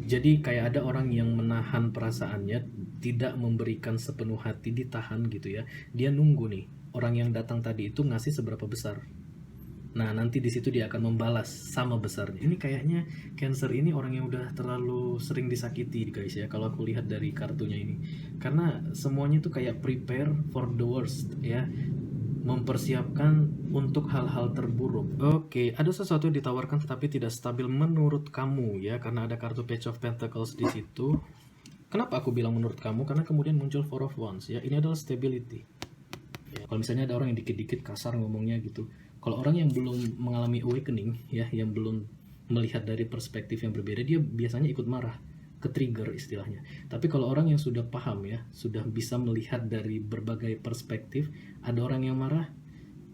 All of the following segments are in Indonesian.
Jadi kayak ada orang yang menahan perasaannya, tidak memberikan sepenuh hati, ditahan gitu ya. Dia nunggu nih, orang yang datang tadi itu ngasih seberapa besar. Nah, nanti di situ dia akan membalas sama besarnya. Ini kayaknya Cancer ini orang yang udah terlalu sering disakiti, guys ya. Kalau aku lihat dari kartunya ini, karena semuanya tuh kayak prepare for the worst ya, mempersiapkan untuk hal-hal terburuk. Oke, ada sesuatu yang ditawarkan tetapi tidak stabil menurut kamu ya, karena ada kartu Page of Pentacles di situ. Kenapa aku bilang menurut kamu? Karena kemudian muncul Four of Wands ya. Ini adalah stability. Ya, kalau misalnya ada orang yang dikit-dikit kasar ngomongnya gitu, kalau orang yang belum mengalami awakening ya, yang belum melihat dari perspektif yang berbeda, dia biasanya ikut marah, ke trigger istilahnya. Tapi kalau orang yang sudah paham ya, sudah bisa melihat dari berbagai perspektif, ada orang yang marah,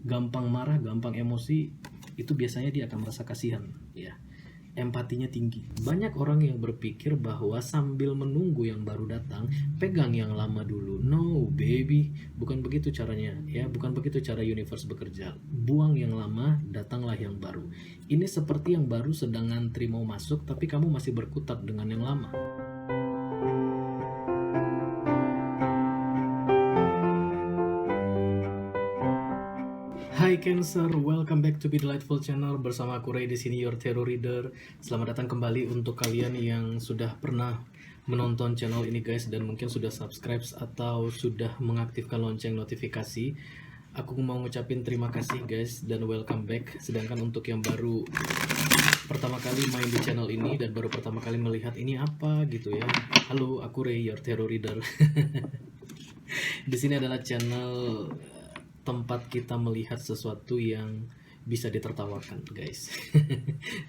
gampang emosi, itu biasanya dia akan merasa kasihan ya. Empatinya tinggi. Banyak orang yang berpikir bahwa sambil menunggu yang baru datang, pegang yang lama dulu. No, baby. Bukan begitu caranya ya, bukan begitu cara universe bekerja. Buang yang lama, datanglah yang baru. Ini seperti yang baru sedang ngantri mau masuk, tapi kamu masih berkutat dengan yang lama. Hai Cancer, welcome back to Be Delightful Channel. Bersama aku Ray di sini, your tarot reader. Selamat datang kembali untuk kalian yang sudah pernah menonton channel ini guys, dan mungkin sudah subscribe atau sudah mengaktifkan lonceng notifikasi. Aku mau ngucapin terima kasih guys dan welcome back. Sedangkan untuk yang baru pertama kali main di channel ini dan baru pertama kali melihat ini apa gitu ya, halo, aku Ray, your tarot reader. Di sini adalah channel tempat kita melihat sesuatu yang bisa ditertawakan guys.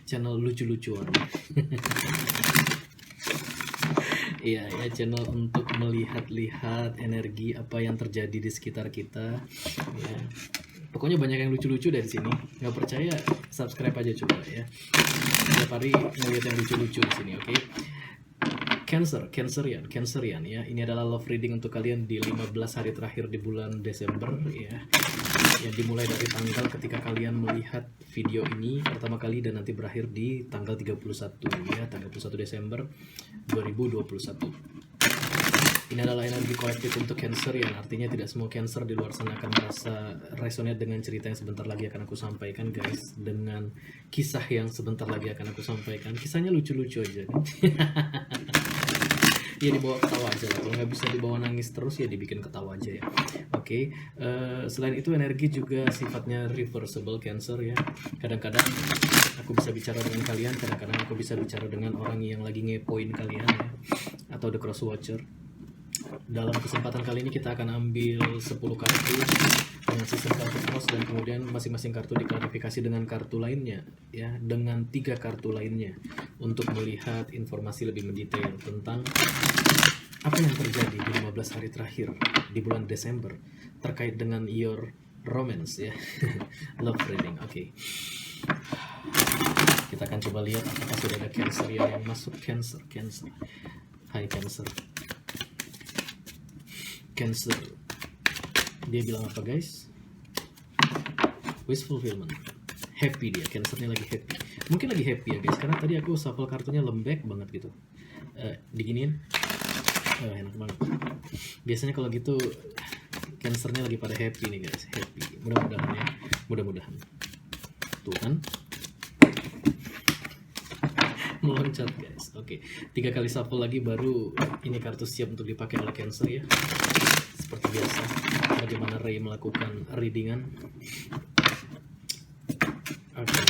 Channel lucu-lucuan. Iya ya, channel untuk melihat-lihat energi apa yang terjadi di sekitar kita ya. Pokoknya banyak yang lucu-lucu dari sini. Nggak percaya, subscribe aja coba ya. Setiap hari ngeliat yang lucu-lucu di sini, oke? Cancerian ya. Ini adalah love reading untuk kalian di 15 hari terakhir di bulan Desember ya. Yang dimulai dari tanggal ketika kalian melihat video ini pertama kali dan nanti berakhir di tanggal 31 ya, tanggal 31 Desember 2021. Ini adalah energi kolektif untuk Cancerian, artinya tidak semua Cancer di luar sana akan merasa resonate dengan cerita yang sebentar lagi akan aku sampaikan guys, dengan kisah yang sebentar lagi akan aku sampaikan. Kisahnya lucu-lucu aja kan. Ya dibawa ketawa aja lah, kalau nggak bisa dibawa nangis terus ya dibikin ketawa aja ya. Oke. Selain itu energi juga sifatnya reversible Cancer ya. Kadang-kadang aku bisa bicara dengan kalian, kadang-kadang aku bisa bicara dengan orang yang lagi ngepoin kalian ya, atau the cross watcher. Dalam kesempatan kali ini kita akan ambil 10 kartu dengan sistem kartu cross, dan kemudian masing-masing kartu diklarifikasi dengan kartu lainnya ya, dengan 3 kartu lainnya untuk melihat informasi lebih mendetail tentang apa yang terjadi di 15 hari terakhir di bulan Desember terkait dengan your romance ya. Love reading. Oke. Kita akan coba lihat apakah sudah ada Cancer yang masuk. Cancer. Hai Cancer. Cancer, dia bilang apa guys? Wish fulfillment. Happy dia, Cancernya lagi happy. Mungkin lagi happy ya guys, karena tadi aku shuffle kartunya lembek banget gitu. Diginiin, enak banget. Biasanya kalau gitu Cancernya lagi pada happy nih guys, happy. Mudah-mudahan ya, mudah-mudahan. Tuh kan, meloncat guys. Oke, 3 kali shuffle lagi baru ini kartu siap untuk dipakai oleh Cancer ya. Seperti biasa, bagaimana Ray melakukan readingan. Oke.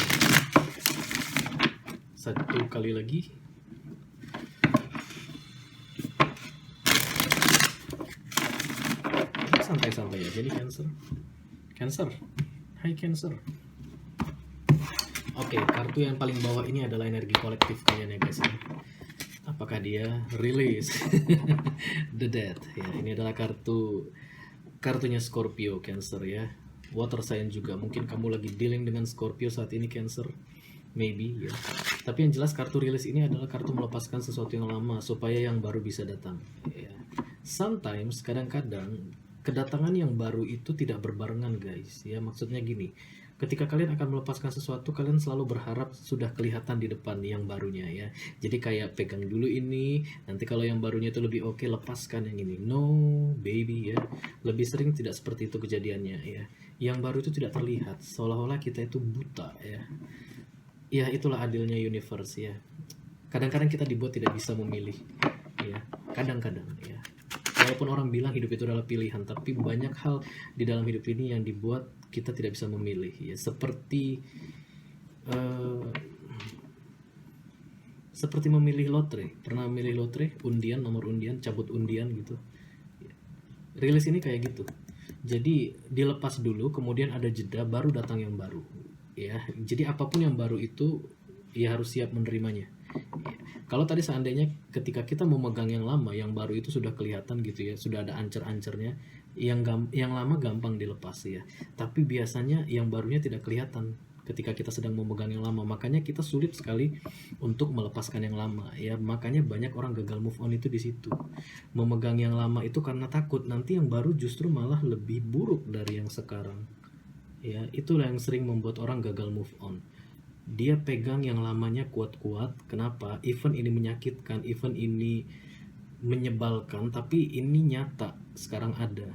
1 kali lagi. Santai-santai aja nih Cancer. Hai Cancer. Oke, kartu yang paling bawah ini adalah energi kolektif kalian ya guys. Apakah dia release? The Death ya, ini adalah kartunya Scorpio Cancer ya. Water sign juga, mungkin kamu lagi dealing dengan Scorpio saat ini Cancer, maybe ya. Tapi yang jelas kartu release ini adalah kartu melepaskan sesuatu yang lama supaya yang baru bisa datang ya. Sometimes, kadang-kadang kedatangan yang baru itu tidak berbarengan guys ya. Maksudnya gini, Ketika kalian akan melepaskan sesuatu, kalian selalu berharap sudah kelihatan di depan yang barunya ya. Jadi kayak pegang dulu ini, nanti kalau yang barunya itu lebih oke, lepaskan yang ini. No, baby ya. Lebih sering tidak seperti itu kejadiannya ya. Yang baru itu tidak terlihat, seolah-olah kita itu buta ya. Ya, itulah adilnya universe ya. Kadang-kadang kita dibuat tidak bisa memilih ya. Kadang-kadang ya. Walaupun orang bilang hidup itu adalah pilihan, tapi banyak hal di dalam hidup ini yang dibuat kita tidak bisa memilih ya. Seperti memilih lotre. Pernah memilih lotre, undian, nomor undian, cabut undian gitu. Rilis ini kayak gitu. Jadi dilepas dulu, kemudian ada jeda, baru datang yang baru ya. Jadi apapun yang baru itu ya harus siap menerimanya ya. Kalau tadi seandainya ketika kita memegang yang lama, yang baru itu sudah kelihatan gitu ya, sudah ada ancer-ancernya, yang lama gampang dilepas ya. Tapi biasanya yang barunya tidak kelihatan ketika kita sedang memegang yang lama, makanya kita sulit sekali untuk melepaskan yang lama ya. Makanya banyak orang gagal move on itu di situ. Memegang yang lama itu karena takut nanti yang baru justru malah lebih buruk dari yang sekarang ya. Itulah yang sering membuat orang gagal move on. Dia pegang yang lamanya kuat-kuat. Kenapa? Event ini menyakitkan, event ini menyebalkan, tapi ini nyata sekarang ada.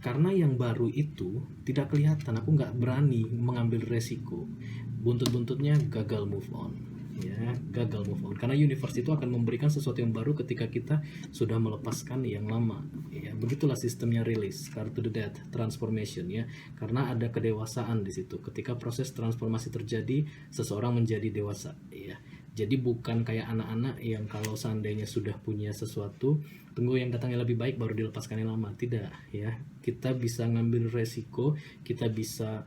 Karena yang baru itu tidak kelihatan, aku nggak berani mengambil resiko. Buntut-buntutnya gagal move on ya, gagal move on. Karena universe itu akan memberikan sesuatu yang baru ketika kita sudah melepaskan yang lama ya. Begitulah sistemnya rilis, card to the death, transformation ya. Karena ada kedewasaan di situ. Ketika proses transformasi terjadi, seseorang menjadi dewasa ya. Jadi bukan kayak anak-anak yang kalau seandainya sudah punya sesuatu, tunggu yang datangnya lebih baik baru dilepaskan yang lama. Tidak ya. Kita bisa ngambil resiko, kita bisa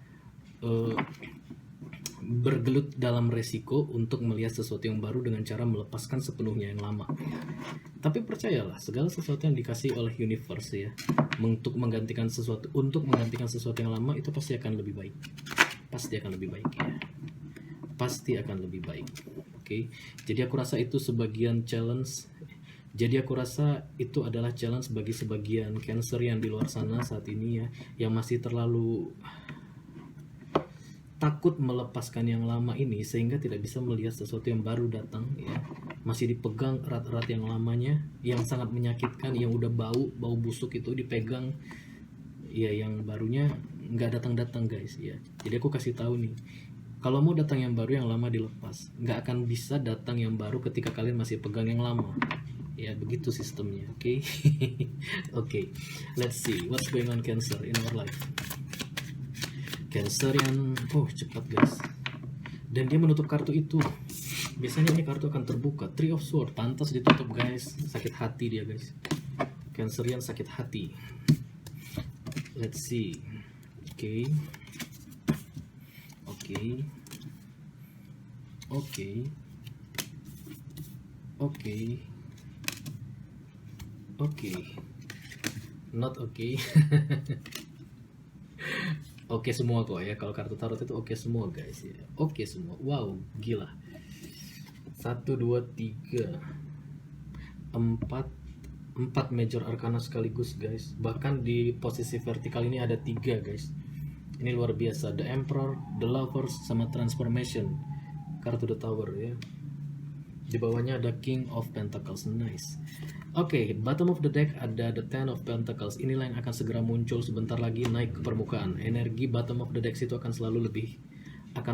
bergelut dalam resiko untuk melihat sesuatu yang baru dengan cara melepaskan sepenuhnya yang lama. Tapi percayalah, segala sesuatu yang dikasih oleh universe ya, untuk menggantikan sesuatu yang lama itu pasti akan lebih baik. Pasti akan lebih baik ya. Pasti akan lebih baik. Oke. Jadi aku rasa itu sebagian challenge. Jadi aku rasa itu adalah challenge bagi sebagian Cancer yang di luar sana saat ini ya, yang masih terlalu takut melepaskan yang lama ini sehingga tidak bisa melihat sesuatu yang baru datang ya. Masih dipegang erat-erat yang lamanya, yang sangat menyakitkan, yang udah bau busuk itu dipegang ya. Yang barunya nggak datang-datang guys ya. Jadi aku kasih tahu nih, kalau mau datang yang baru, yang lama dilepas. Nggak akan bisa datang yang baru ketika kalian masih pegang yang lama ya. Begitu sistemnya. Oke. Oke, let's see what's going on Cancer in our life. Cancer yang cepat guys, dan dia menutup kartu itu. Biasanya ini kartu akan terbuka. Three of Swords, pantas ditutup guys. Sakit hati dia guys. Cancer yang sakit hati. Let's see. Oke. Not okay. Oke semua kok ya, kalau kartu tarot itu oke semua guys ya. Oke semua. Wow, gila. 1 2 3 4 major arcana sekaligus guys. Bahkan di posisi vertikal ini ada 3 guys. Ini luar biasa. The Emperor, The Lovers, sama Transformation. Kartu The Tower ya. Di bawahnya ada King of Pentacles. Nice. Oke, bottom of the deck ada the Ten of Pentacles. Inilah yang akan segera muncul sebentar lagi, naik ke permukaan. Energi bottom of the deck itu akan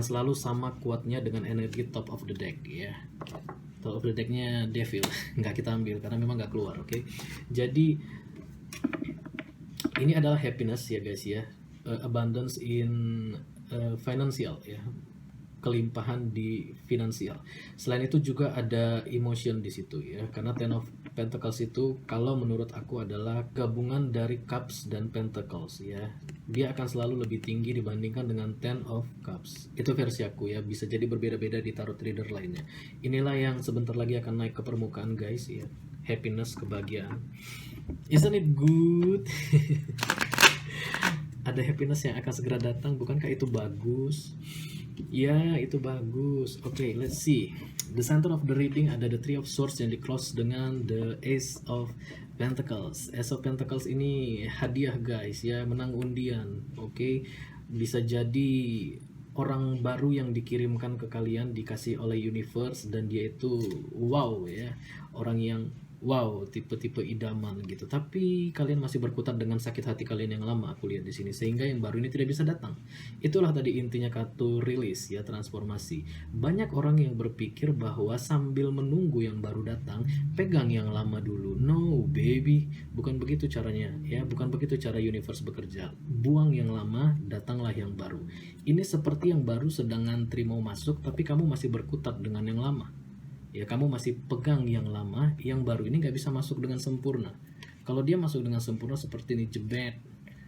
selalu sama kuatnya dengan energi top of the deck ya. Top of the decknya Devil, nggak kita ambil karena memang nggak keluar. Oke. Jadi ini adalah happiness ya guys ya, abundance in financial ya, kelimpahan di finansial. Selain itu juga ada emotion di situ ya, karena Ten of Pentacles itu kalau menurut aku adalah gabungan dari Cups dan Pentacles ya. Dia akan selalu lebih tinggi dibandingkan dengan Ten of Cups. Itu versi aku ya, bisa jadi berbeda-beda di tarot reader lainnya. Inilah yang sebentar lagi akan naik ke permukaan guys ya. Happiness, kebahagiaan. Isn't it good? Ada happiness yang akan segera datang, bukankah itu bagus? Ya, itu bagus. Oke, let's see. The center of the reading ada the Three of Swords yang di close dengan the Ace of Pentacles. Ace of Pentacles ini hadiah guys ya, menang undian. Oke. bisa jadi orang baru yang dikirimkan ke kalian, dikasih oleh universe, dan dia itu wow ya, orang yang wow, tipe-tipe idaman gitu. Tapi kalian masih berkutat dengan sakit hati kalian yang lama, aku lihat di sini, sehingga yang baru ini tidak bisa datang. Itulah tadi intinya kartu rilis ya, transformasi. Banyak orang yang berpikir bahwa sambil menunggu yang baru datang, pegang yang lama dulu. No baby, bukan begitu caranya ya, bukan begitu cara universe bekerja. Buang yang lama, datanglah yang baru. Ini seperti yang baru sedang ngantri mau masuk, tapi kamu masih berkutat dengan yang lama. Ya, kamu masih pegang yang lama, yang baru ini nggak bisa masuk dengan sempurna. Kalau dia masuk dengan sempurna seperti ini, jebet,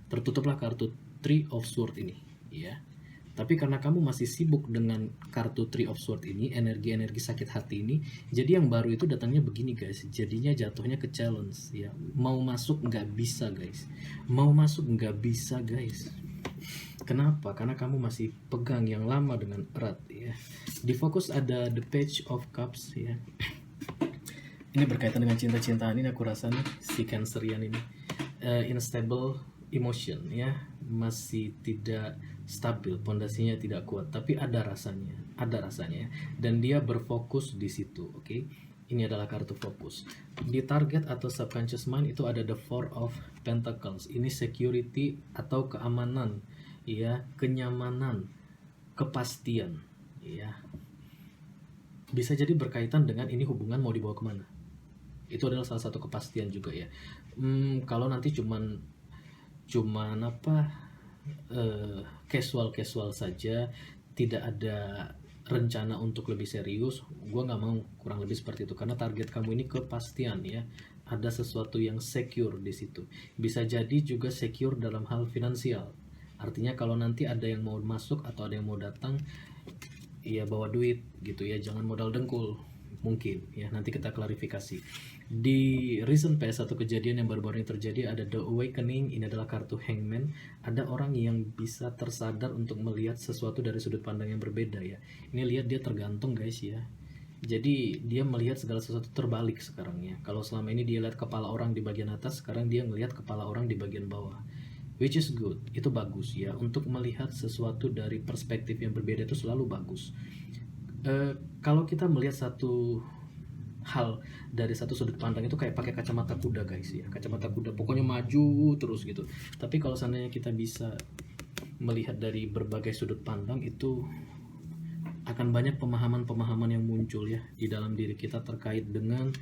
tertutuplah kartu Three of Swords ini, ya. Tapi karena kamu masih sibuk dengan kartu Three of Swords ini, energi-energi sakit hati ini, jadi yang baru itu datangnya begini guys, jadinya jatuhnya ke challenge, ya. Mau masuk nggak bisa guys, mau masuk nggak bisa guys. Kenapa? Karena kamu masih pegang yang lama dengan erat ya. Di fokus ada the Page of Cups ya. Ini berkaitan dengan cinta-cintaan ini, aku rasa nih si Cancerian ini unstable emotion ya, masih tidak stabil, pondasinya tidak kuat, tapi ada rasanya ya. Dan dia berfokus di situ, oke? Ini adalah kartu fokus. Di target atau subconscious mind itu ada the Four of Pentacles. Ini security atau keamanan, ya, kenyamanan, kepastian, ya. Bisa jadi berkaitan dengan ini hubungan mau dibawa kemana. Itu adalah salah satu kepastian juga ya. Kalau nanti cuman apa, casual saja, tidak ada rencana untuk lebih serius, gue nggak mau, kurang lebih seperti itu. Karena target kamu ini kepastian ya, ada sesuatu yang secure di situ. Bisa jadi juga secure dalam hal finansial. Artinya kalau nanti ada yang mau masuk atau ada yang mau datang, ya bawa duit gitu ya, jangan modal dengkul mungkin ya. Nanti kita klarifikasi. Di recent PS satu kejadian yang baru-baru ini terjadi ada The Awakening. Ini adalah kartu Hangman. Ada orang yang bisa tersadar untuk melihat sesuatu dari sudut pandang yang berbeda ya. Ini lihat dia tergantung guys ya. Jadi dia melihat segala sesuatu terbalik sekarang ya. Kalau selama ini dia lihat kepala orang di bagian atas, sekarang dia melihat kepala orang di bagian bawah. Which is good, itu bagus ya. Untuk melihat sesuatu dari perspektif yang berbeda itu selalu bagus. Kalau kita melihat satu hal dari satu sudut pandang itu kayak pakai kacamata kuda guys ya, kacamata kuda pokoknya maju terus gitu. Tapi kalau seandainya kita bisa melihat dari berbagai sudut pandang, itu akan banyak pemahaman-pemahaman yang muncul ya di dalam diri kita terkait dengan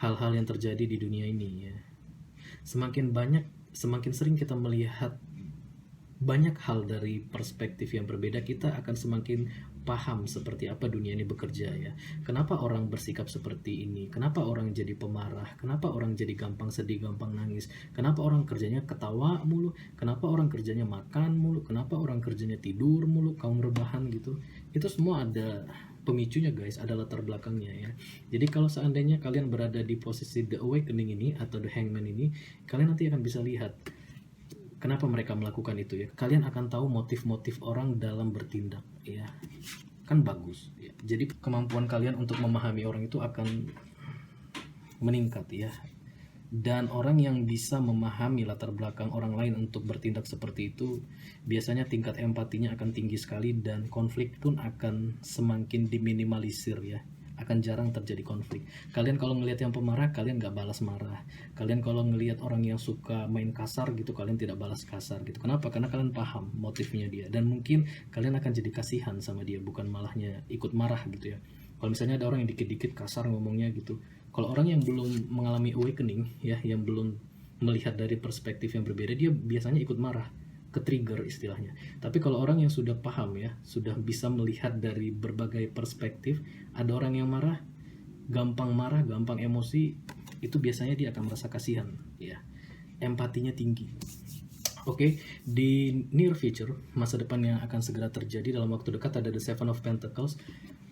hal-hal yang terjadi di dunia ini ya. Semakin sering kita melihat banyak hal dari perspektif yang berbeda, kita akan semakin paham seperti apa dunia ini bekerja ya. Kenapa orang bersikap seperti ini? Kenapa orang jadi pemarah? Kenapa orang jadi gampang sedih, gampang nangis? Kenapa orang kerjanya ketawa mulu? Kenapa orang kerjanya makan mulu? Kenapa orang kerjanya tidur mulu, kaum rebahan gitu? Itu semua ada pemicunya guys, ada latar belakangnya ya. Jadi kalau seandainya kalian berada di posisi The Awakening ini atau The Hangman ini, kalian nanti akan bisa lihat kenapa mereka melakukan itu ya. Kalian akan tahu motif-motif orang dalam bertindak ya. Kan bagus ya. Jadi kemampuan kalian untuk memahami orang itu akan meningkat ya. Dan orang yang bisa memahami latar belakang orang lain untuk bertindak seperti itu, biasanya tingkat empatinya akan tinggi sekali dan konflik pun akan semakin diminimalisir ya. Akan jarang terjadi konflik. Kalian kalau ngelihat yang pemarah, kalian nggak balas marah. Kalian kalau ngelihat orang yang suka main kasar gitu, kalian tidak balas kasar gitu. Kenapa? Karena kalian paham motifnya dia, dan mungkin kalian akan jadi kasihan sama dia, bukan malahnya ikut marah gitu ya. Kalau misalnya ada orang yang dikit-dikit kasar ngomongnya gitu, kalau orang yang belum mengalami awakening ya, yang belum melihat dari perspektif yang berbeda, dia biasanya ikut marah, ke-trigger istilahnya. Tapi kalau orang yang sudah paham ya, sudah bisa melihat dari berbagai perspektif, ada orang yang marah, gampang emosi, itu biasanya dia akan merasa kasihan ya. Empatinya tinggi. Oke, di near future, masa depan yang akan segera terjadi dalam waktu dekat, ada the Seven of Pentacles.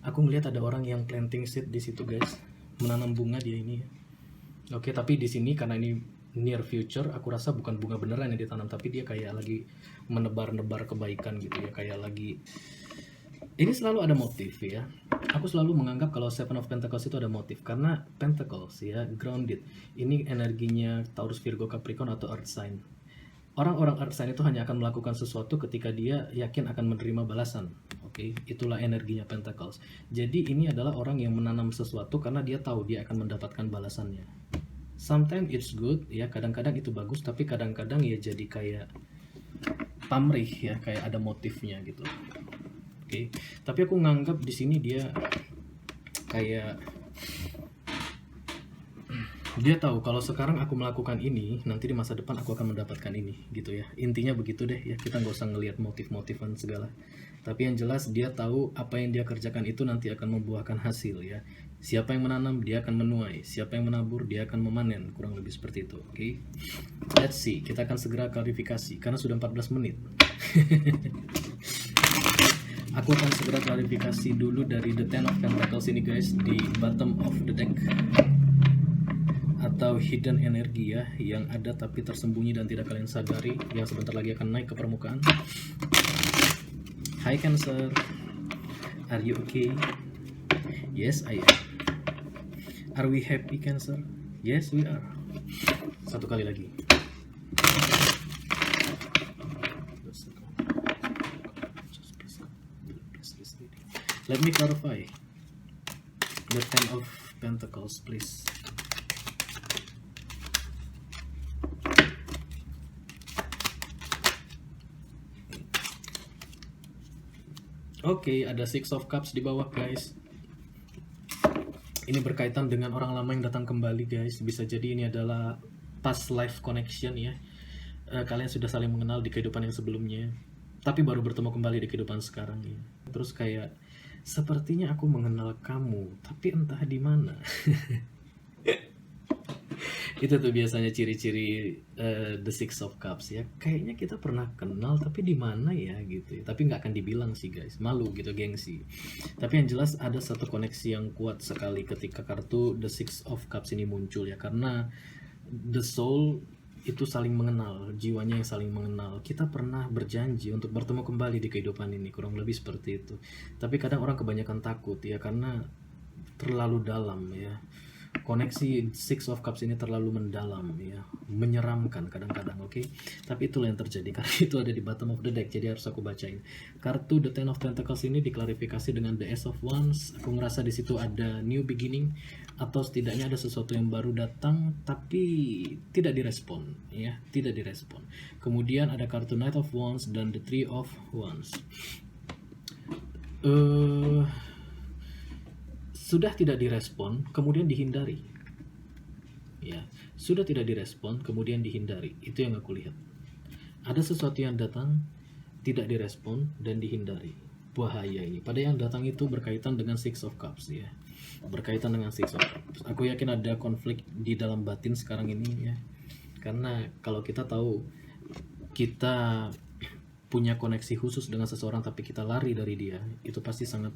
Aku melihat ada orang yang planting seed di situ guys, menanam bunga dia ini. Oke, tapi di sini karena ini near future, aku rasa bukan bunga beneran yang ditanam, tapi dia kayak lagi menebar-nebar kebaikan gitu ya, kayak lagi. Ini selalu ada motif ya. Aku selalu menganggap kalau Seven of Pentacles itu ada motif, karena Pentacles ya, grounded. Ini energinya Taurus, Virgo, Capricorn atau Earth sign. Orang-orang earth sign itu hanya akan melakukan sesuatu ketika dia yakin akan menerima balasan. Oke, itulah energinya Pentacles. Jadi ini adalah orang yang menanam sesuatu karena dia tahu dia akan mendapatkan balasannya. Sometimes it's good, ya kadang-kadang itu bagus, tapi kadang-kadang ya jadi kayak pamrih ya, kayak ada motifnya gitu. Oke, tapi aku nganggap di sini dia kayak dia tahu kalau sekarang aku melakukan ini, nanti di masa depan aku akan mendapatkan ini, gitu ya. Intinya begitu deh ya, kita nggak usah ngelihat motif-motifan segala. Tapi yang jelas dia tahu apa yang dia kerjakan itu nanti akan membuahkan hasil ya. Siapa yang menanam, dia akan menuai. Siapa yang menabur, dia akan memanen. Kurang lebih seperti itu, oke? Let's see, kita akan segera klarifikasi, karena sudah 14 menit. Aku akan segera klarifikasi dulu dari The Ten of Pentacles ini guys, di bottom of the deck. Atau hidden energi ya, yang ada tapi tersembunyi dan tidak kalian sadari, yang sebentar lagi akan naik ke permukaan. Hi Cancer, are you okay? Yes, I am. Are we happy Cancer? Yes, we are. Satu kali lagi. Let me clarify. The Ten of Pentacles, please. Oke, ada Six of Cups di bawah guys. Ini berkaitan dengan orang lama yang datang kembali guys. Bisa jadi ini adalah past life connection ya. Kalian sudah saling mengenal di kehidupan yang sebelumnya, tapi baru bertemu kembali di kehidupan sekarang ya. Terus kayak, sepertinya aku mengenal kamu, tapi entah di mana. Itu tuh biasanya ciri-ciri The Six of Cups ya. Kayaknya kita pernah kenal tapi di mana ya gitu ya. Tapi nggak akan dibilang sih guys, malu gitu, gengsi. Tapi yang jelas ada satu koneksi yang kuat sekali ketika kartu The Six of Cups ini muncul ya. Karena the soul itu saling mengenal, jiwanya yang saling mengenal. Kita pernah berjanji untuk bertemu kembali di kehidupan ini, kurang lebih seperti itu. Tapi kadang orang kebanyakan takut ya, karena terlalu dalam ya. Koneksi Six of Cups ini terlalu mendalam ya, menyeramkan kadang-kadang, oke? Tapi itulah yang terjadi karena itu ada di bottom of the deck, jadi harus aku bacain. Kartu The Ten of Pentacles ini diklarifikasi dengan The Ace of Wands. Aku ngerasa di situ ada new beginning, atau setidaknya ada sesuatu yang baru datang tapi tidak direspon ya, tidak direspon. Kemudian ada kartu Knight of Wands dan The Three of Wands. Sudah tidak direspon, kemudian dihindari. Ya, sudah tidak direspon, kemudian dihindari. Itu yang aku lihat. Ada sesuatu yang datang, tidak direspon, dan dihindari. Bahaya ini. Pada yang datang itu berkaitan dengan Six of Cups ya. Berkaitan dengan Six of Cups. Aku yakin ada konflik di dalam batin sekarang ini ya. Karena kalau kita tahu kita punya koneksi khusus dengan seseorang tapi kita lari dari dia, itu pasti sangat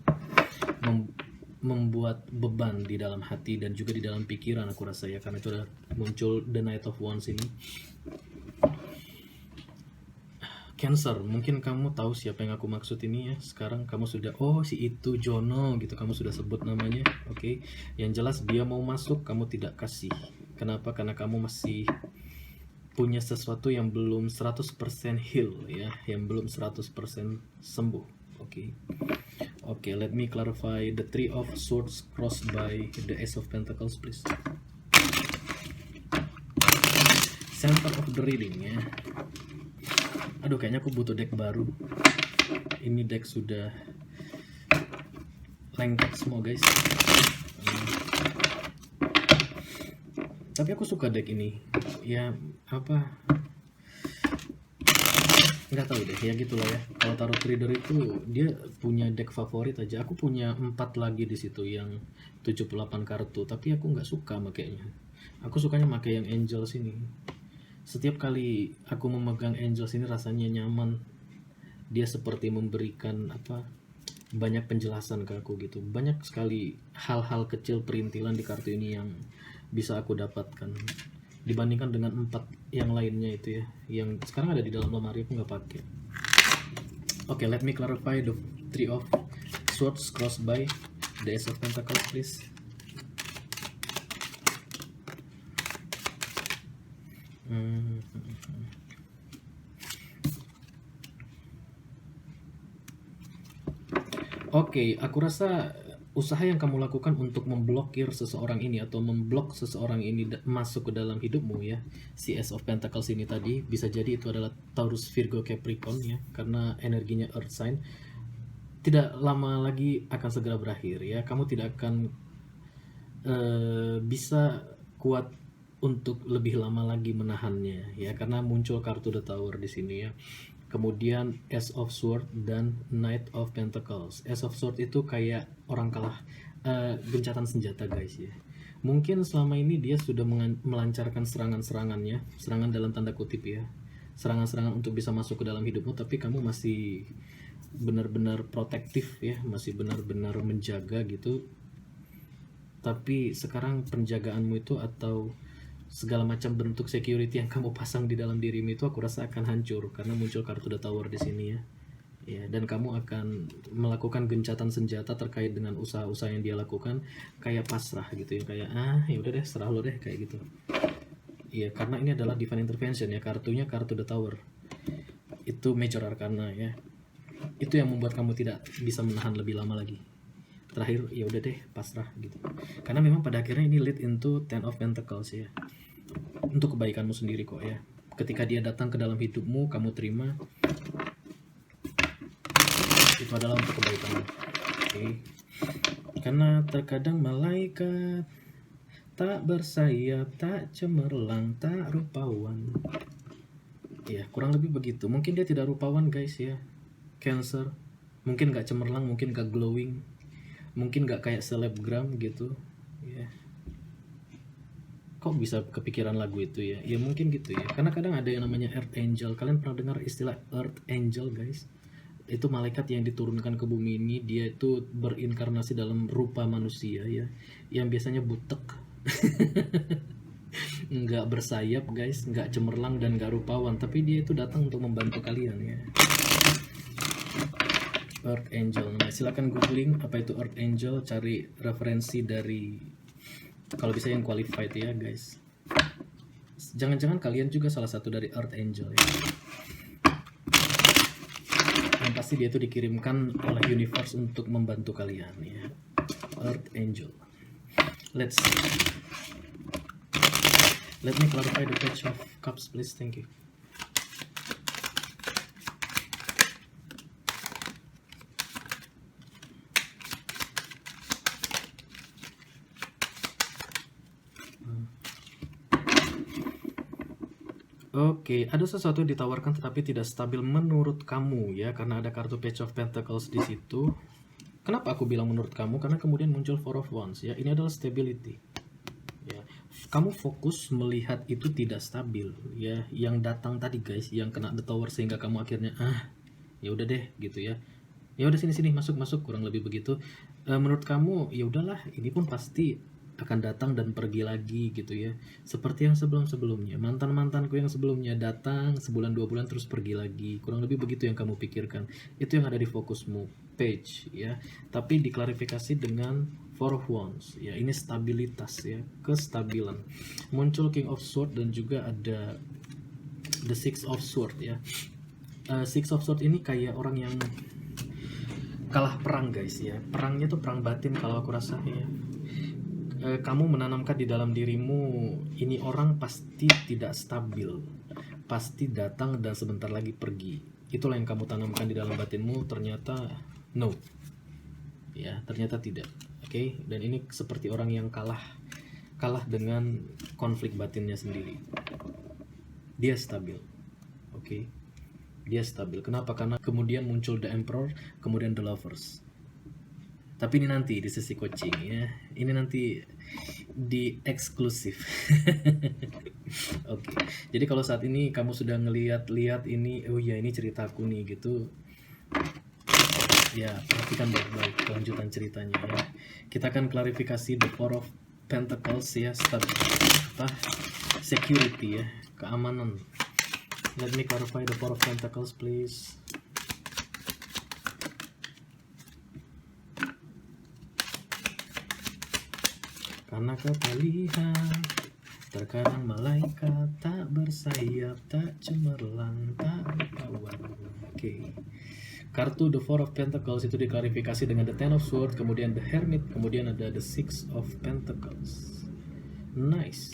membuat beban di dalam hati dan juga di dalam pikiran aku rasa ya, karena itu udah muncul The Knight of Wands ini. Cancer, mungkin kamu tahu siapa yang aku maksud ini ya. Sekarang kamu sudah, oh si itu Jono gitu, kamu sudah sebut namanya, oke. Yang jelas dia mau masuk, kamu tidak kasih. Kenapa? Karena kamu masih punya sesuatu yang belum 100% heal ya, yang belum 100% sembuh, oke. Okay, let me clarify the Three of Swords crossed by the Ace of Pentacles, please. Center of the reading ya. Aduh, kayaknya aku butuh deck baru. Ini deck sudah lengket semua, guys. Tapi aku suka deck ini. Ya, apa? Nggak tahu deh ya, gitulah ya. Kalau tarot reader itu dia punya deck favorit aja. Aku punya 4 lagi di situ yang 78 kartu, tapi aku nggak suka makainya. Aku sukanya pakai yang Angels ini. Setiap kali aku memegang Angels ini rasanya nyaman. Dia seperti memberikan apa, banyak penjelasan ke aku gitu. Banyak sekali hal-hal kecil perintilan di kartu ini yang bisa aku dapatkan dibandingkan dengan 4 yang lainnya itu ya, yang sekarang ada di dalam lemari aku nggak pakai. Okay, let me clarify the Three of Swords crossed by the Ace of Pentacles, please. Oke, aku rasa usaha yang kamu lakukan untuk memblokir seseorang ini atau memblok seseorang ini masuk ke dalam hidupmu ya, si Ace of Pentacles ini tadi bisa jadi itu adalah Taurus, Virgo, Capricorn ya, karena energinya Earth sign. Tidak lama lagi akan segera berakhir ya. Kamu tidak akan bisa kuat untuk lebih lama lagi menahannya ya, karena muncul kartu The Tower di sini ya. Kemudian Ace of Sword dan Knight of Pentacles. Ace of Sword itu kayak orang kalah gencatan senjata guys ya. Mungkin selama ini dia sudah melancarkan serangan-serangannya, serangan dalam tanda kutip ya, serangan-serangan untuk bisa masuk ke dalam hidupmu, tapi kamu masih benar-benar protektif ya, masih benar-benar menjaga gitu. Tapi sekarang penjagaanmu itu atau segala macam bentuk security yang kamu pasang di dalam dirimu itu aku rasa akan hancur karena muncul kartu The Tower di sini ya. Ya, dan kamu akan melakukan gencatan senjata terkait dengan usaha-usaha yang dia lakukan, kayak pasrah gitu ya, kayak ya udah deh, serah lo deh, kayak gitu. Iya, karena ini adalah divine intervention ya, kartunya kartu The Tower. Itu major arcana ya. Itu yang membuat kamu tidak bisa menahan lebih lama lagi. Terakhir ya udah deh, pasrah gitu. Karena memang pada akhirnya ini lead into Ten of Pentacles ya. Untuk kebaikanmu sendiri kok ya. Ketika dia datang ke dalam hidupmu, kamu terima, itu adalah untuk kebaikanmu. Oke. Karena terkadang malaikat tak bersayap, tak cemerlang, tak rupawan. Ya, kurang lebih begitu. Mungkin dia tidak rupawan guys ya, Cancer. Mungkin gak cemerlang, mungkin gak glowing, mungkin gak kayak selebgram gitu ya. Kok bisa kepikiran lagu itu ya? Ya mungkin gitu ya, karena kadang ada yang namanya Earth Angel. Kalian pernah dengar istilah Earth Angel guys? Itu malaikat yang diturunkan ke bumi ini. Dia itu berinkarnasi dalam rupa manusia ya, yang biasanya butek nggak bersayap guys, nggak cemerlang dan nggak rupawan, tapi dia itu datang untuk membantu kalian ya. Earth Angel, nah silakan googling apa itu Earth Angel, cari referensi dari, kalau bisa yang qualified ya guys. Jangan-jangan kalian juga salah satu dari Earth Angel ya. Yang pasti dia itu dikirimkan oleh universe untuk membantu kalian ya. Earth Angel. Let's see. Let me clarify the Page of Cups please, thank you. Oke, ada sesuatu yang ditawarkan tetapi tidak stabil menurut kamu ya, karena ada kartu Page of Pentacles di situ. Kenapa aku bilang menurut kamu? Karena kemudian muncul Four of Wands ya. Ini adalah stability. Ya, kamu fokus melihat itu tidak stabil ya. Yang datang tadi guys, yang kena The Tower sehingga kamu akhirnya ya udah deh gitu ya. Ya udah sini masuk kurang lebih begitu. Menurut kamu ya udahlah, ini pun pasti akan datang dan pergi lagi gitu ya, seperti yang sebelumnya, mantanku yang sebelumnya datang sebulan 2 bulan terus pergi lagi, kurang lebih begitu yang kamu pikirkan. Itu yang ada di fokusmu Page ya, tapi diklarifikasi dengan Four of Wands ya. Ini stabilitas ya, kestabilan. Muncul King of Sword dan juga ada The Six of Sword ya. Six of Sword ini kayak orang yang kalah perang guys ya. Perangnya tuh perang batin kalau aku rasa ya. Kamu menanamkan di dalam dirimu, ini orang pasti tidak stabil, pasti datang dan sebentar lagi pergi. Itulah yang kamu tanamkan di dalam batinmu. Ternyata no ya, ternyata tidak. Oke, dan ini seperti orang yang kalah dengan konflik batinnya sendiri. Dia stabil. Oke, dia stabil. Kenapa? Karena kemudian muncul The Emperor, kemudian The Lovers. Tapi ini nanti di sesi coaching ya. Ini nanti di eksklusif. Oke. Jadi kalau saat ini kamu sudah ngeliat ini, oh ya ini ceritaku nih gitu. Ya, perhatikan baik-baik kelanjutan ceritanya ya. Kita akan klarifikasi The Four of Pentacles ya, security ya, keamanan. Let me clarify the Four of Pentacles please. Karena kau lihat, terkadang malaikat tak bersayap, tak cemerlang, tak rupawan. Oke. Kartu The Four of Pentacles itu diklarifikasi dengan The Ten of Swords, kemudian The Hermit, kemudian ada The Six of Pentacles. Nice.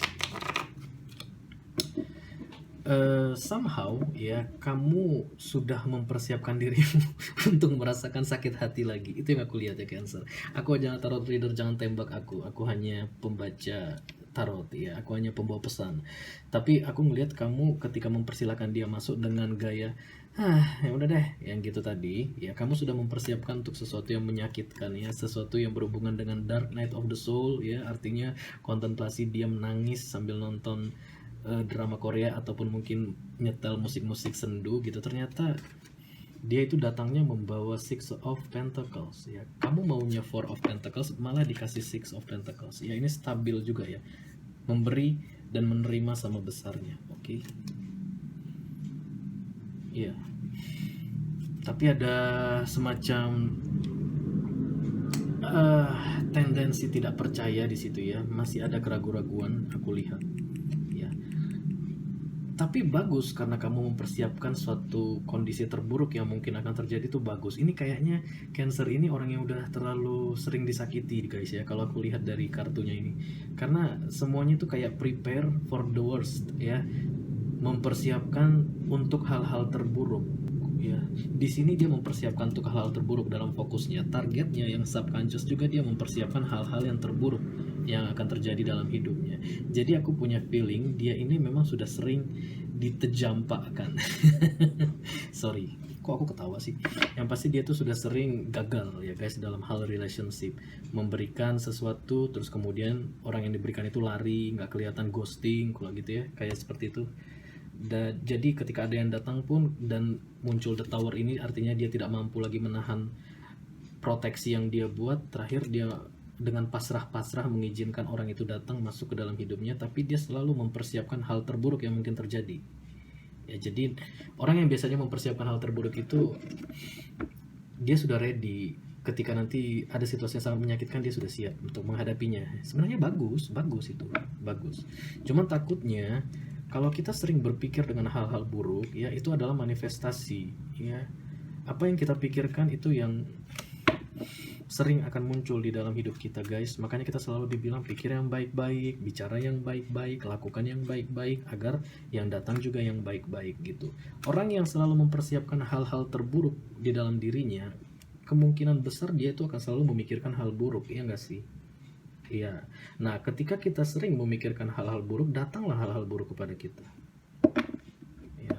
Somehow ya kamu sudah mempersiapkan dirimu untuk merasakan sakit hati lagi. Itu yang aku lihat ya, Cancer. Aku aja tarot reader, jangan tembak aku. Aku hanya pembaca tarot ya. Aku hanya pembawa pesan. Tapi aku ngelihat kamu ketika mempersilahkan dia masuk dengan gaya ya udah deh, yang gitu tadi ya, kamu sudah mempersiapkan untuk sesuatu yang menyakitkan ya, sesuatu yang berhubungan dengan Dark Night of the Soul ya, artinya kontemplasi dia menangis sambil nonton drama Korea ataupun mungkin nyetel musik-musik sendu gitu. Ternyata dia itu datangnya membawa Six of Pentacles ya. Kamu maunya Four of Pentacles, malah dikasih Six of Pentacles ya. Ini stabil juga ya, memberi dan menerima sama besarnya. Oke. Iya. Tapi ada semacam tendensi tidak percaya di situ ya. Masih ada keraguan-raguan aku lihat. Ya. Tapi bagus karena kamu mempersiapkan suatu kondisi terburuk yang mungkin akan terjadi, itu bagus. Ini kayaknya Cancer ini orang yang udah terlalu sering disakiti guys ya, kalau aku lihat dari kartunya ini. Karena semuanya itu kayak prepare for the worst ya. Mempersiapkan untuk hal-hal terburuk ya. Di sini dia mempersiapkan untuk hal-hal terburuk dalam fokusnya. Targetnya yang subconscious juga dia mempersiapkan hal-hal yang terburuk yang akan terjadi dalam hidupnya. Jadi aku punya feeling dia ini memang sudah sering ditejampakkan. Sorry, kok aku ketawa sih? Yang pasti dia tuh sudah sering gagal ya guys dalam hal relationship. Memberikan sesuatu terus kemudian orang yang diberikan itu lari, nggak kelihatan, ghosting kalau gitu ya, kayak seperti itu. Jadi ketika ada yang datang pun dan muncul the tower ini, artinya dia tidak mampu lagi menahan proteksi yang dia buat. Terakhir dia dengan pasrah-pasrah mengizinkan orang itu datang masuk ke dalam hidupnya, tapi dia selalu mempersiapkan hal terburuk yang mungkin terjadi ya. Jadi orang yang biasanya mempersiapkan hal terburuk itu dia sudah ready. Ketika nanti ada situasi yang sangat menyakitkan, dia sudah siap untuk menghadapinya. Sebenarnya bagus itu bagus. Cuman takutnya kalau kita sering berpikir dengan hal-hal buruk ya, itu adalah manifestasi ya. Apa yang kita pikirkan itu yang sering akan muncul di dalam hidup kita guys. Makanya kita selalu dibilang pikir yang baik-baik, bicara yang baik-baik, lakukan yang baik-baik, agar yang datang juga yang baik-baik gitu. Orang yang selalu mempersiapkan hal-hal terburuk di dalam dirinya, kemungkinan besar dia itu akan selalu memikirkan hal buruk, ya nggak sih? Iya. Nah, ketika kita sering memikirkan hal-hal buruk, datanglah hal-hal buruk kepada kita. Ya.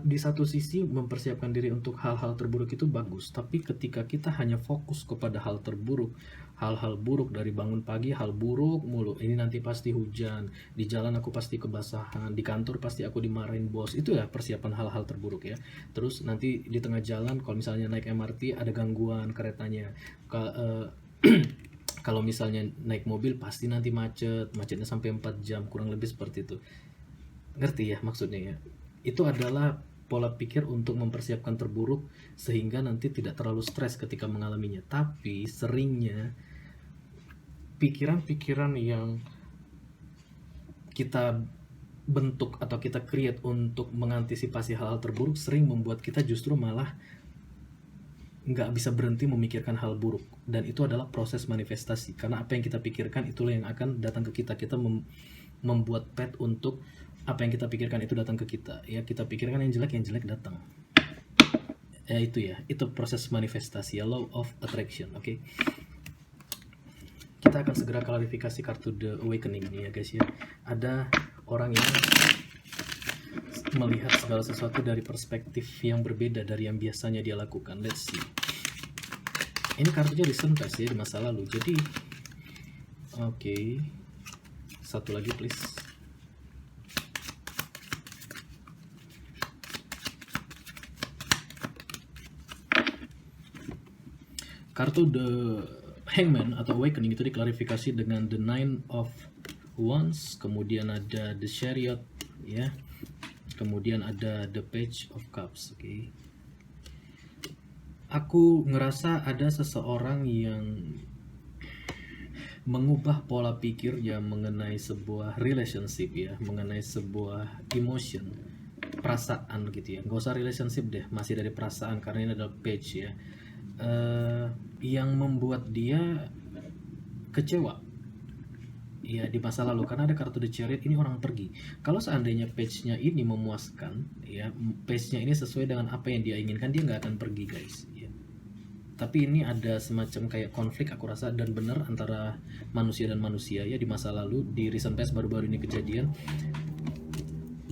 Di satu sisi mempersiapkan diri untuk hal-hal terburuk itu bagus, tapi ketika kita hanya fokus kepada hal terburuk, hal-hal buruk dari bangun pagi, hal buruk mulu, ini nanti pasti hujan, di jalan aku pasti kebasahan, di kantor pasti aku dimarahin bos, itu ya persiapan hal-hal terburuk ya. Terus nanti di tengah jalan kalau misalnya naik MRT ada gangguan keretanya, kalau misalnya naik mobil pasti nanti macetnya sampai 4 jam, kurang lebih seperti itu. Ngerti ya maksudnya ya? Itu adalah pola pikir untuk mempersiapkan terburuk sehingga nanti tidak terlalu stres ketika mengalaminya. Tapi seringnya pikiran-pikiran yang kita bentuk atau kita create untuk mengantisipasi hal-hal terburuk sering membuat kita justru malah nggak bisa berhenti memikirkan hal buruk. Dan itu adalah proses manifestasi, karena apa yang kita pikirkan itulah yang akan datang ke kita. Kita membuat pet untuk apa yang kita pikirkan itu datang ke kita ya. Kita pikirkan yang jelek datang ya. Itu proses manifestasi ya, law of attraction. Oke. Kita akan segera klarifikasi kartu The Awakening ini ya guys ya. Ada orang yang melihat segala sesuatu dari perspektif yang berbeda dari yang biasanya dia lakukan. Let's see. Ini kartunya recent guys ya, di masa lalu. Jadi oke. Satu lagi please. Kartu The Hangman atau Awakening itu diklarifikasi dengan The Nine of Wands, kemudian ada The Chariot ya. Kemudian ada The Page of Cups. Oke. Aku ngerasa ada seseorang yang mengubah pola pikirnya mengenai sebuah relationship ya, mengenai sebuah emotion. perasaan gitu ya, nggak usah relationship deh, masih dari perasaan karena ini adalah page ya. Yang membuat dia kecewa ya di masa lalu karena ada kartu The Chariot, ini orang pergi. Kalau seandainya page-nya ini memuaskan ya, page-nya ini sesuai dengan apa yang dia inginkan, dia nggak akan pergi guys ya. Tapi ini ada semacam kayak konflik aku rasa dan benar antara manusia dan manusia ya di masa lalu. Di recent past baru-baru ini kejadian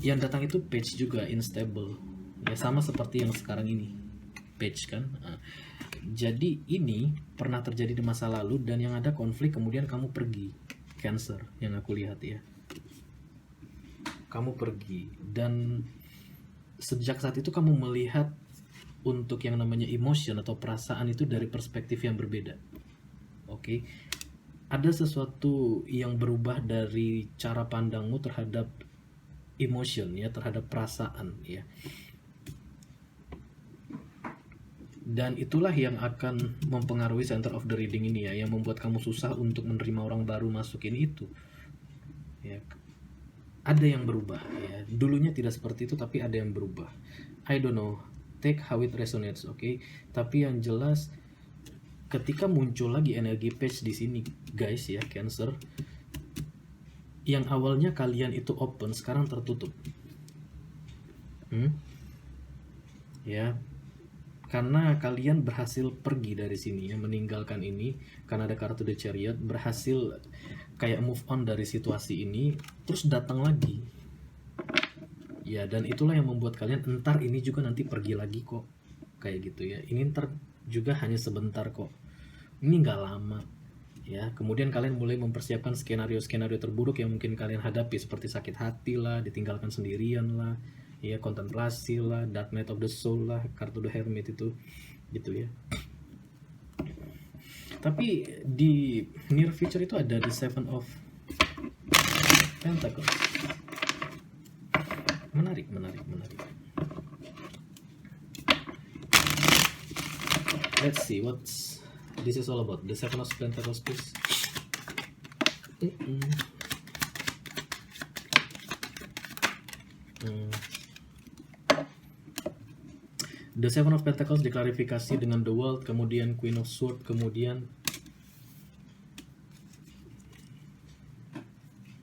yang datang itu page juga unstable ya, sama seperti yang sekarang ini page kan. Jadi ini pernah terjadi di masa lalu dan yang ada konflik kemudian kamu pergi. Cancer yang aku lihat ya, kamu pergi dan sejak saat itu kamu melihat untuk yang namanya emotion atau perasaan itu dari perspektif yang berbeda. Oke, ada sesuatu yang berubah dari cara pandangmu terhadap emotion ya, terhadap perasaan ya. Dan itulah yang akan mempengaruhi center of the reading ini ya, yang membuat kamu susah untuk menerima orang baru masuk ini itu ya. Ada yang berubah ya, dulunya tidak seperti itu tapi ada yang berubah. I don't know, take how it resonates, okay? Tapi yang jelas ketika muncul lagi energi page di sini guys ya, Cancer, yang awalnya kalian itu open sekarang tertutup ya, karena kalian berhasil pergi dari sini ya, meninggalkan ini karena ada kartu The Chariot, berhasil kayak move on dari situasi ini, terus datang lagi ya. Dan itulah yang membuat kalian entar ini juga nanti pergi lagi kok, kayak gitu ya. Ini ntar juga hanya sebentar kok, ini nggak lama ya. Kemudian kalian mulai mempersiapkan skenario-skenario terburuk yang mungkin kalian hadapi, seperti sakit hati lah, ditinggalkan sendirian lah ya, kontemplasi lah, dark night of the soul lah, kartu The Hermit itu gitu ya. Tapi di near future itu ada the Seven of Pentacles. Menarik. Let's see what this is all about. The Seven of Pentacles, please. The Seven of Pentacles diklarifikasi dengan The World, kemudian Queen of Swords, kemudian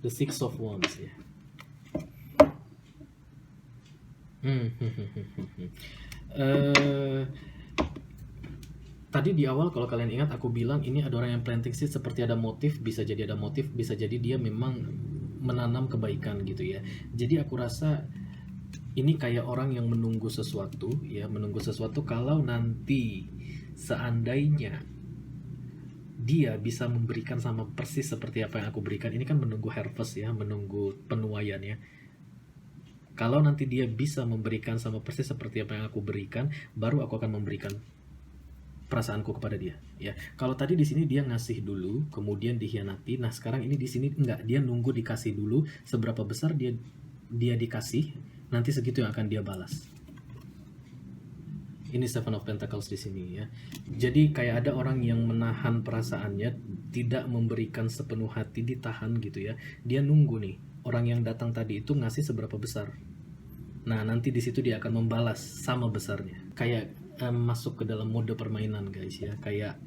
The Six of Wands ya. Tadi di awal kalau kalian ingat aku bilang ini ada orang yang planting seed, seperti ada motif, bisa jadi ada motif, bisa jadi dia memang menanam kebaikan gitu ya. Jadi aku rasa ini kayak orang yang menunggu sesuatu ya, menunggu sesuatu kalau nanti seandainya dia bisa memberikan sama persis seperti apa yang aku berikan. Ini kan menunggu harvest ya, menunggu penuaian ya. Kalau nanti dia bisa memberikan sama persis seperti apa yang aku berikan, baru aku akan memberikan perasaanku kepada dia ya. Kalau tadi di sini dia ngasih dulu kemudian dikhianati, nah sekarang ini di sini enggak, dia nunggu dikasih dulu, seberapa besar dia dikasih, nanti segitu yang akan dia balas. Ini Seven of Pentacles di sini ya. Jadi kayak ada orang yang menahan perasaannya, tidak memberikan sepenuh hati, ditahan gitu ya. Dia nunggu nih orang yang datang tadi itu ngasih seberapa besar. Nah, nanti di situ dia akan membalas sama besarnya. Kayak masuk ke dalam mode permainan guys ya. Kayak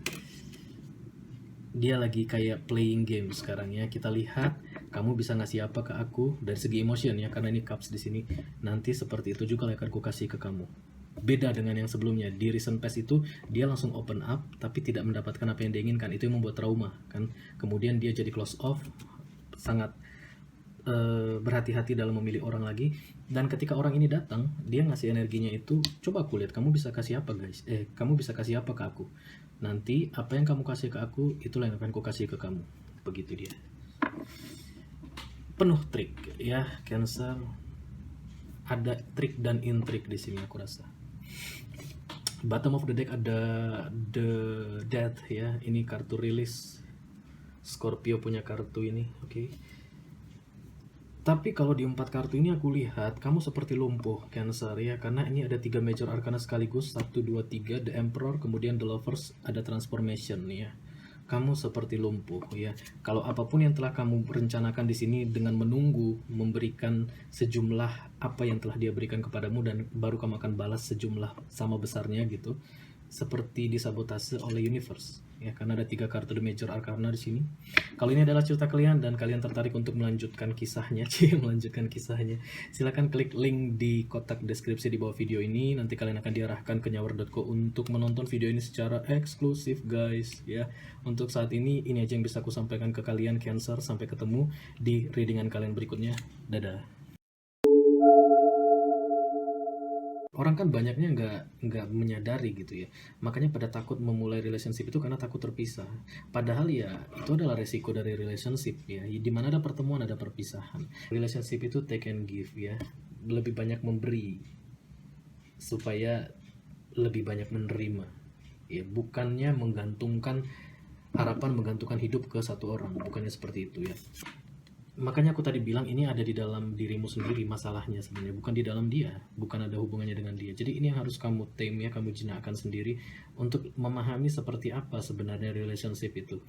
dia lagi kayak playing game sekarang ya. Kita lihat kamu bisa ngasih apa ke aku dari segi emotion ya, karena ini cups di sini. Nanti seperti itu juga yang akan ku kasih ke kamu. Beda dengan yang sebelumnya. Di recent past itu dia langsung open up tapi tidak mendapatkan apa yang dia inginkan. Itu yang membuat trauma kan. Kemudian dia jadi close off, sangat berhati-hati dalam memilih orang lagi. Dan ketika orang ini datang, dia ngasih energinya itu, coba aku lihat kamu bisa kasih apa guys, kamu bisa kasih apa ke aku. Nanti apa yang kamu kasih ke aku, itulah yang akan ku kasih ke kamu. Begitu dia. Penuh trik ya, Cancer. Ada trik dan intrik di sini aku rasa. Bottom of the deck ada The Death ya. Ini kartu rilis. Scorpio punya kartu ini, oke. Tapi kalau di 4 kartu ini aku lihat kamu seperti lumpuh, Cancer ya, karena ini ada 3 major arcana sekaligus, 1, 2, 3, The Emperor, kemudian The Lovers, ada transformation nih ya. kamu seperti lumpuh ya. Kalau apapun yang telah kamu rencanakan di sini dengan menunggu memberikan sejumlah apa yang telah dia berikan kepadamu dan baru kamu akan balas sejumlah sama besarnya gitu. Seperti disabotase oleh universe ya, karena ada 3 kartu The Major Arcana di sini. Kalau ini adalah cerita kalian dan kalian tertarik untuk melanjutkan kisahnya, silakan klik link di kotak deskripsi di bawah video ini. Nanti kalian akan diarahkan ke nyawer.co untuk menonton video ini secara eksklusif guys ya. Untuk saat ini aja yang bisa aku sampaikan ke kalian Cancer. Sampai ketemu di readingan kalian berikutnya. Dadah. Orang kan banyaknya nggak menyadari gitu ya, makanya pada takut memulai relationship itu karena takut terpisah. Padahal ya itu adalah resiko dari relationship ya, di mana ada pertemuan ada perpisahan. Relationship itu take and give ya, lebih banyak memberi supaya lebih banyak menerima ya, bukannya menggantungkan hidup ke satu orang, bukannya seperti itu ya. Makanya aku tadi bilang ini ada di dalam dirimu sendiri masalahnya sebenarnya, bukan di dalam dia, bukan ada hubungannya dengan dia. Jadi ini yang harus kamu tame ya, kamu jinakkan sendiri untuk memahami seperti apa sebenarnya relationship itu.